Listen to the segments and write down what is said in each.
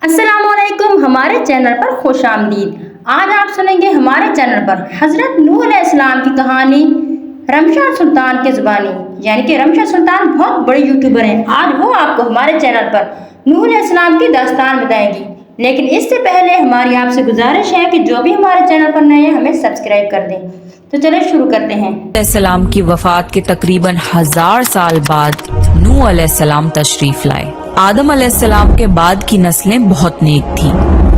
अस्सलामुअलैकुम, हमारे चैनल पर खुश आमदीद। आज आप सुनेंगे हमारे चैनल पर हज़रत नूह अलैहिस्सलाम की कहानी रमशा सुल्तान के ज़ुबानी। यानी कि रमशा सुल्तान बहुत बड़ी यूट्यूबर हैं। आज वो आपको हमारे चैनल पर नूह अलैहिस्सलाम की दास्तान बताएंगी। लेकिन इससे पहले हमारी आपसे गुजारिश है कि जो भी हमारे चैनल पर नए हैं हमें सब्सक्राइब कर दें। तो चलिए शुरू करते हैं। अलैहिस्सलाम की वफात के तकरीबन 1000 साल बाद नूह अलैहिस्सलाम तशरीफ लाए। आदम अलैहिस्सलाम के बाद की नस्लें बहुत नेक थीं,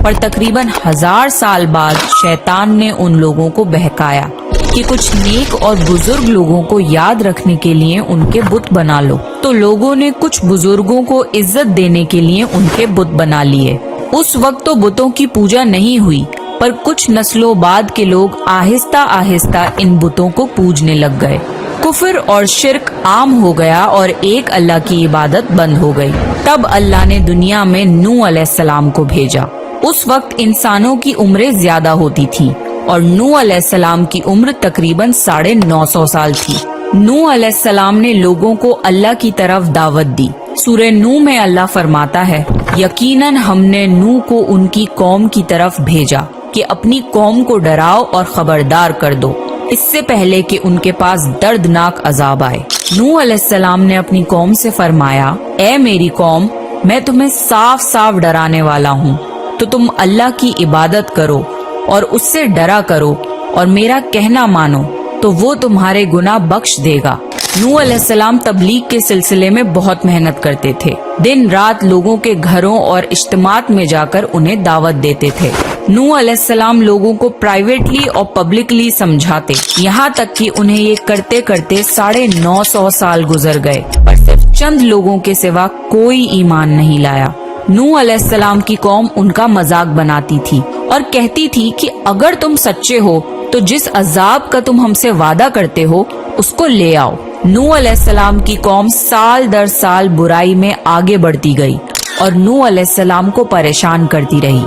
पर तकरीबन 1000 साल बाद शैतान ने उन लोगों को बहकाया कि कुछ नेक और बुजुर्ग लोगों को याद रखने के लिए उनके बुत बना लो। तो लोगों ने कुछ बुजुर्गों को इज्जत देने के लिए उनके बुत बना लिए। उस वक्त तो बुतों की पूजा नहीं हुई, पर कुछ नस्लों बाद के लोग आहिस्ता आहिस्ता इन बुतों को पूजने लग गए। कुफर और शिर्क आम हो गया और एक अल्लाह की इबादत बंद हो गई। तब अल्लाह ने दुनिया में नूह अलैहिस्सलाम को भेजा। उस वक्त इंसानों की उम्रें ज्यादा होती थीं और नूह अलैहिस्सलाम की उम्र तकरीबन 950 साल थी। नूह अलैहिस्सलाम ने लोगों को अल्लाह की तरफ दावत दी। सूरह नूह में अल्लाह फरमाता है, यकीनन हमने नूह को उनकी कौम की तरफ भेजा कि अपनी कौम को डराओ और खबरदार कर दो, इससे पहले कि उनके पास दर्दनाक अजाब आए। नूह अलैहिस्सलाम ने अपनी कौम से फरमाया, ए मेरी कौम, मैं तुम्हें साफ साफ डराने वाला हूँ, तो तुम अल्लाह की इबादत करो और उससे डरा करो और मेरा कहना मानो, तो वो तुम्हारे गुनाह बख्श देगा। नूह अलैहिस्सलाम तबलीग के सिलसिले में बहुत मेहनत करते थे। दिन रात लोगों के घरों और इज्तिमात में जाकर उन्हें दावत देते थे। नूह अलैहिस्सलाम लोगों को प्राइवेटली और पब्लिकली समझाते, यहाँ तक कि उन्हें ये करते करते 950 साल गुजर गए, पर सिर्फ चंद लोगों के सिवा कोई ईमान नहीं लाया। नूह अलैहिस्सलाम की कौम उनका मजाक बनाती थी और कहती थी कि अगर तुम सच्चे हो तो जिस अजाब का तुम हमसे वादा करते हो उसको ले आओ। नूह अलैहिस्सलाम की कौम साल दर साल बुराई में आगे बढ़ती गई और नूह अलैहिस्सलाम को परेशान करती रही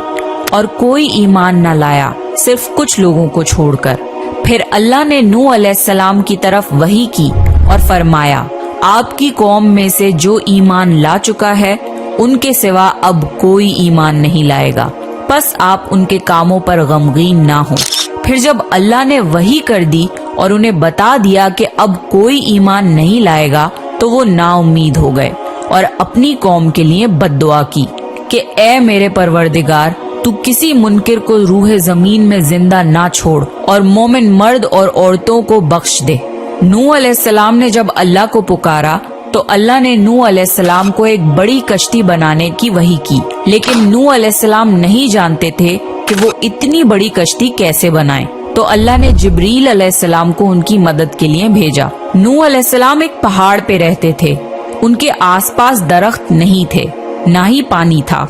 और कोई ईमान न लाया, सिर्फ कुछ लोगों को छोड़कर। फिर अल्लाह ने नूह अलैहिस्सलाम की तरफ वही की और फरमाया, आपकी कौम में से जो ईमान ला चुका है उनके सिवा अब कोई ईमान नहीं लाएगा, बस आप उनके कामों पर गमगीन ना हो। फिर जब अल्लाह ने वही कर दी और उन्हें बता दिया कि अब कोई ईमान नहीं लाएगा, तो वो नाउम्मीद हो गए और अपनी कौम के लिए बद्दुआ की कि ए मेरे परवरदिगार, तू किसी मुनकिर को रूह जमीन में जिंदा ना छोड़ और मोमिन मर्द और औरतों को बख्श दे। नूह अलैहिस्सलाम ने जब अल्लाह को पुकारा तो अल्लाह ने नूह अलैहिस्सलाम को एक बड़ी कश्ती बनाने की वही की, लेकिन नूह अलैहिस्सलाम नहीं जानते थे कि वो इतनी बड़ी कश्ती कैसे बनाएं। तो अल्लाह ने जिब्रील अलैहिस्सलाम को उनकी मदद के लिए भेजा। नूह अलैहिस्सलाम एक पहाड़ पे रहते थे। उनके आसपास दरख्त नहीं थे, ना ही पानी था।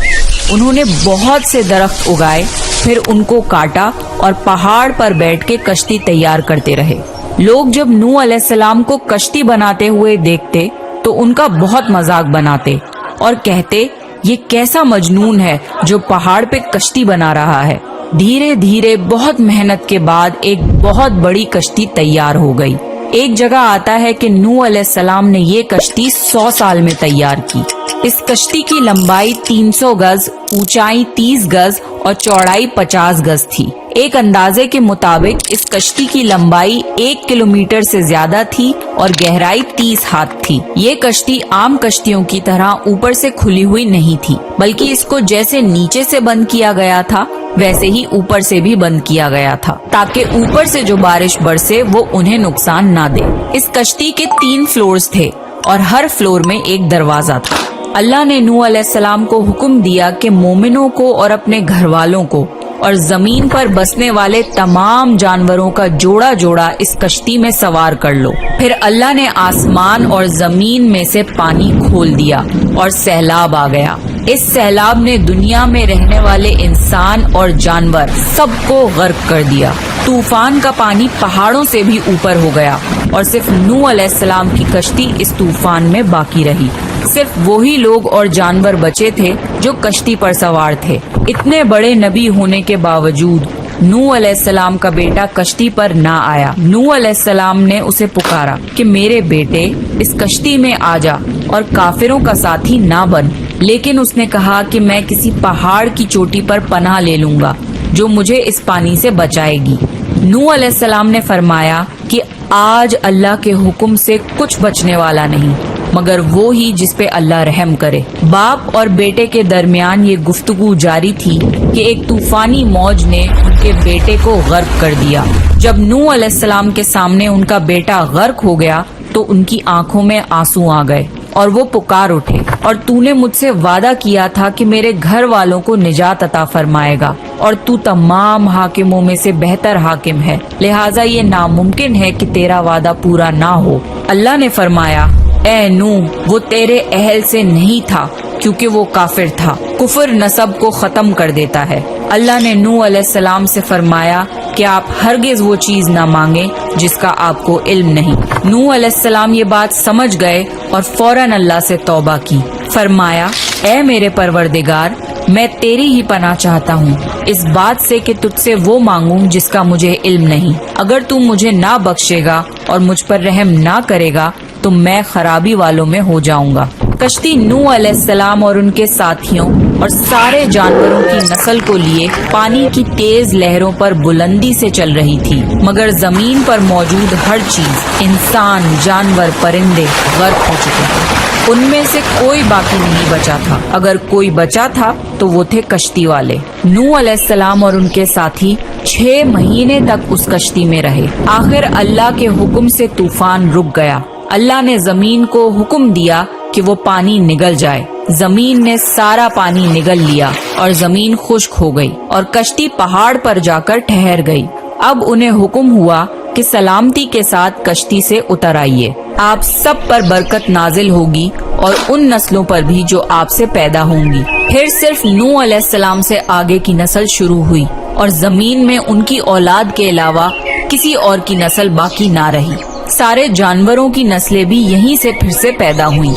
उन्होंने बहुत से दरख्त उगाए, फिर उनको काटा और पहाड़ पर बैठ के कश्ती तैयार करते रहे। लोग जब नूह अलैहिस्सलाम को कश्ती बनाते हुए देखते तो उनका बहुत मजाक बनाते और कहते, ये कैसा मजनून है जो पहाड़ पे कश्ती बना रहा है। धीरे धीरे बहुत मेहनत के बाद एक बहुत बड़ी कश्ती तैयार हो गई। एक जगह आता है कि नूह अलैहिस्सलाम ने ये कश्ती 100 साल में तैयार की। इस कश्ती की लंबाई 300 गज, ऊंचाई 30 गज और चौड़ाई 50 गज थी। एक अंदाजे के मुताबिक इस कश्ती की लंबाई 1 किलोमीटर से ज्यादा थी और गहराई 30 हाथ थी। ये कश्ती आम कश्तियों की तरह ऊपर से खुली हुई नहीं थी, बल्कि इसको जैसे नीचे से बंद किया गया था वैसे ही ऊपर से भी बंद किया गया था, ताकि ऊपर से जो बारिश बरसे वो उन्हें नुकसान ना दे। इस कश्ती के 3 फ्लोर्स थे और हर फ्लोर में एक दरवाजा था। अल्लाह ने नूह अलैहिस्सलाम को हुक्म दिया कि मोमिनों को और अपने घर वालों को और जमीन पर बसने वाले तमाम जानवरों का जोड़ा जोड़ा इस कश्ती में सवार कर लो। फिर अल्लाह ने आसमान और जमीन में से पानी खोल दिया और सैलाब आ गया। इस सैलाब ने दुनिया में रहने वाले इंसान और जानवर सबको गर्क कर दिया। तूफान का पानी पहाड़ों से भी ऊपर हो गया और सिर्फ नूह अलैहिस्सलाम की कश्ती इस तूफान में बाकी रही। सिर्फ वही लोग और जानवर बचे थे जो कश्ती पर सवार थे। इतने बड़े नबी होने के बावजूद नूह अलैहिस्सलाम का बेटा कश्ती पर ना आया। नूह अलैहिस्सलाम ने उसे पुकारा कि मेरे बेटे, इस कश्ती में आ जा और काफिरों का साथी ना बन। لیکن اس نے کہا کہ میں کسی پہاڑ کی چوٹی پر پناہ لے لوں گا جو مجھے اس پانی سے بچائے گی۔ نوح علیہ السلام نے فرمایا کہ آج اللہ کے حکم سے کچھ بچنے والا نہیں مگر وہ ہی جس پہ اللہ رحم کرے۔ باپ اور بیٹے کے درمیان یہ گفتگو جاری تھی کہ ایک طوفانی موج نے ان کے بیٹے کو غرق کر دیا۔ جب نوح علیہ السلام کے سامنے ان کا بیٹا غرق ہو گیا تو ان کی آنکھوں میں آنسو آ گئے اور وہ پکار اٹھے، اور تو نے مجھ سے وعدہ کیا تھا کہ میرے گھر والوں کو نجات عطا فرمائے گا، اور تو تمام حاکموں میں سے بہتر حاکم ہے، لہٰذا یہ ناممکن ہے کہ تیرا وعدہ پورا نہ ہو۔ اللہ نے فرمایا، اے نوح، وہ تیرے اہل سے نہیں تھا کیونکہ وہ کافر تھا۔ کفر نسب کو ختم کر دیتا ہے۔ اللہ نے نوح علیہ السلام سے فرمایا کہ آپ ہرگز وہ چیز نہ مانگیں جس کا آپ کو علم نہیں۔ نوح علیہ السلام یہ بات سمجھ گئے اور فوراً اللہ سے توبہ کی۔ فرمایا، اے میرے پروردگار، میں تیری ہی پناہ چاہتا ہوں اس بات سے کہ تجھ سے وہ مانگوں جس کا مجھے علم نہیں۔ اگر تو مجھے نہ بخشے گا اور مجھ پر رحم نہ کرے گا تو میں خرابی والوں میں ہو جاؤں گا۔ کشتی نوح علیہ السلام اور ان کے ساتھیوں اور سارے جانوروں کی نسل کو لیے پانی کی تیز لہروں پر بلندی سے چل رہی تھی، مگر زمین پر موجود ہر چیز، انسان، جانور، پرندے غرق ہو چکے تھے۔ ان میں سے کوئی باقی نہیں بچا تھا، اگر کوئی بچا تھا تو وہ تھے کشتی والے۔ نوح علیہ السلام اور ان کے ساتھی 6 مہینے تک اس کشتی میں رہے۔ آخر اللہ کے حکم سے طوفان رک گیا۔ اللہ نے زمین کو حکم دیا کہ وہ پانی نگل جائے۔ زمین نے سارا پانی نگل لیا اور زمین خشک ہو گئی اور کشتی پہاڑ پر جا کر ٹھہر گئی۔ اب انہیں حکم ہوا کہ سلامتی کے ساتھ کشتی سے اتر آئیے، آپ سب پر برکت نازل ہوگی اور ان نسلوں پر بھی جو آپ سے پیدا ہوں گی۔ پھر صرف نوح علیہ السلام سے آگے کی نسل شروع ہوئی اور زمین میں ان کی اولاد کے علاوہ کسی اور کی نسل باقی نہ رہی۔ سارے جانوروں کی نسلیں بھی یہیں سے پھر سے پیدا ہوئیں۔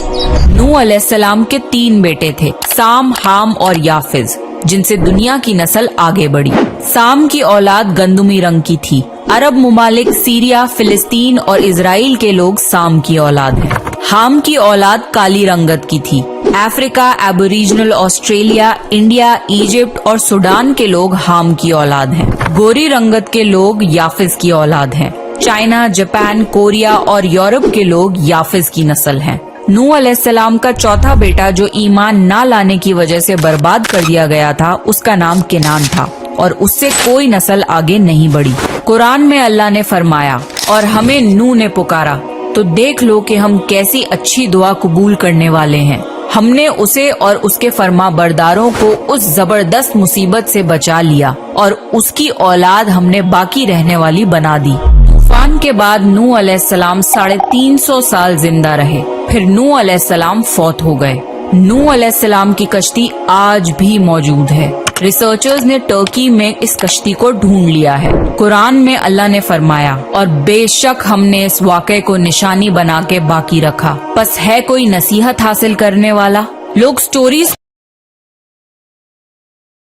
نوح علیہ السلام کے 3 بیٹے تھے، سام، حام اور یافز، جن سے دنیا کی نسل آگے بڑھی۔ سام کی اولاد گندمی رنگ کی تھی۔ عرب ممالک سیریا، فلسطین اور اسرائیل کے لوگ سام کی اولاد ہیں۔ حام کی اولاد کالی رنگت کی تھی۔ افریقہ، ایبوریجنل آسٹریلیا، انڈیا، ایجپٹ اور سوڈان کے لوگ حام کی اولاد ہیں۔ گوری رنگت کے لوگ یافز کی اولاد ہیں۔ چائنا، جاپان، کوریا اور یورپ کے لوگ یافز کی نسل ہیں۔ نوح علیہ السلام کا چوتھا بیٹا جو ایمان نہ لانے کی وجہ سے برباد کر دیا گیا تھا، اس کا نام کنان تھا اور اس سے کوئی نسل آگے نہیں بڑھی۔ قرآن میں اللہ نے فرمایا، اور ہمیں نوح نے پکارا تو دیکھ لو کہ ہم کیسی اچھی دعا قبول کرنے والے ہیں۔ ہم نے اسے اور اس کے فرما برداروں کو اس زبردست مصیبت سے بچا لیا اور اس کی اولاد ہم نے باقی رہنے والی بنا دی۔ طوفان کے بعد نوح علیہ السلام 350 سال زندہ رہے، پھر نوح علیہ السلام فوت ہو گئے۔ نوح علیہ السلام کی کشتی آج بھی موجود ہے۔ ریسرچرز نے ترکی میں اس کشتی کو ڈھونڈ لیا ہے۔ قرآن میں اللہ نے فرمایا، اور بے شک ہم نے اس واقعے کو نشانی بنا کے باقی رکھا، پس ہے کوئی نصیحت حاصل کرنے والا؟ لوگ سٹوریز